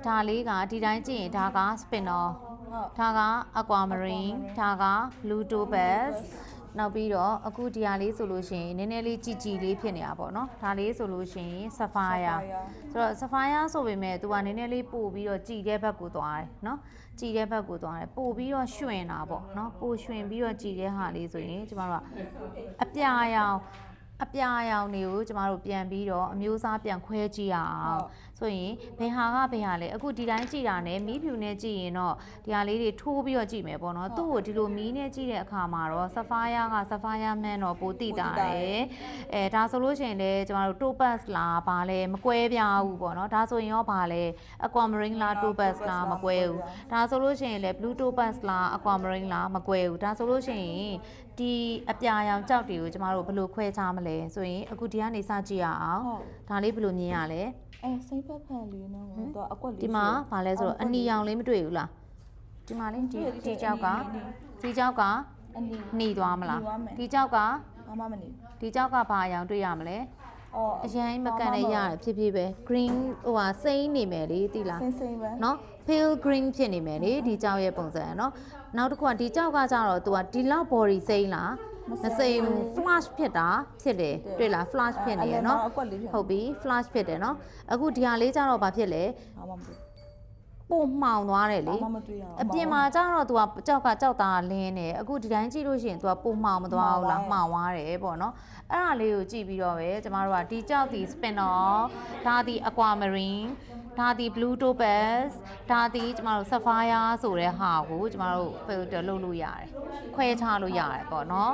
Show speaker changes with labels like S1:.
S1: ဒါလေးကဒီတိုင်းကြည့်ရင်ဒါက spinner ဒါက aquamarine ဒါက blue topaz နောက်ပြီးတော့အခုဒီဟာလေးဆိုလို့ရှိရင်နည်းနည်းလေးကြည်ကြည်လေးဖြစ်နေတာပေါ့နော်ဒါလေးဆိုလို့ရှိရင် sapphire ဆိုတော့ sapphire ဆိုပေမဲ့သူကနည်းနည်းလေးပို့ပြီးတော့ကြည်တဲ့ဘက်ကိုသွားတယ်နော်ကြည်တဲ့ဘက်ကိုသွားတယ်ပို့ပြီးတော့ရွှင်တာပေါ့နော်ပို့ရွှင်ပြီးတော့ကြည်တဲ့ဟာလေးဆိုရင်ကျမတို့ကအပြာရောင်တွေကိုကျမတို့ပြန်ပြီးတော့အမျိုးအစားပြန်ခွဲကြည့်ရအောင်ဆိုရင်ဘယ်ဟာကဘယ်ဟာလဲအခုဒီတိုင်းကြည့်တာနဲ့မီးဖြူနဲ့ကြည့်ရင်တော့ဒီဟာလေးတွေထိုးပြီးတော့ကြည့်မယ်ပေါ့နော်သူ့ကိုဒီလိုမီးနဲ့ကြည့်တဲ့အခါမှာတော့ sapphire က sapphire man တော့ပိုတိတာတယ်ဒါဆိုလို့ရှိရင်လည်းကျမတို့ topaz လားဘာလဲမကွဲပြားဘူးပေါ့နော်ဒါဆိုရင်ရောဘာလဲ aquamarine လား topaz လားမကွဲဘူးဒါဆိုလို့ရှိရင်လည်း blue topaz လား aquamarine လားမကွဲဘူးဒါဆိုလို့ရှိရင်ဒီအပြာရောင်ကြောက်တွေကိုကျမတို့ဘယ်လိုခွဲခြားမလဲဆိုရင်အခုဒီကနေစကြည့်ရအောင်ဒါလေးဘယ်လိုမြင်ရလဲ
S2: စိတ်ဖက်ဖက်လေးနော်တော့အကွက်လေး
S1: ဒီမှာဗာလဲဆိုတော့အနီရောင်လေးမတွေ့ဘူးလားဒီမှာလေးဒီကြောက်ကနှီးသွားမလားဒီကြောက်က
S2: ဘာမှမနေ
S1: ဒီကြောက်ကဘာအရောင်တွေ့ရမလဲအရင်မကန်နဲ့ရတယ်ဖြည်းဖြည်းပဲ green ဟိုဟာစိမ့်နေမယ်လေသိလား
S2: စိမ့်ပဲ
S1: နော် pale green ဖြစ်နေမယ်လေဒီကြောက်ရဲ့ပုံစံနော်နောက်တစ်ခုကဒီကြောက်ကကြတော့ तू ကဒီလောက် body စိမ့်လားမစိမ့်ဘူး flash ဖြစ်တယ်တွေ့လား flash ဖြစ်နေရနော်ဟုတ်ပြီ flash ဖြစ်တယ်နော်အခုဒီဟာလေးကြတော့ဘာဖြစ်လဲ
S2: ဘာမှမတွေ့
S1: ပိုမှောင်သွားတယ်လေအပြင်မှာကျတော့ तू ကကြောက်သားလင်းနေအခုဒီတိုင်းကြည့်လို့ရှိရင် तू ကပိုမှောင်မသွားဘူးလားမှောင်သွားတယ်ပေါ့နော်အဲ့ဒါလေးကိုကြည့်ပြီးတော့ပဲကျမတို့ကဒီကြောက်ဒီ spinner ဒါဒီ aquamarine ဒါဒီ blue topaz ဒါဒီကျမတို့ sapphire ဆိုတဲ့ဟာကိုကျမတို့ filter လုပ်လို့ရတယ်ခွဲခြားလို့ရတယ်ပေါ့နော်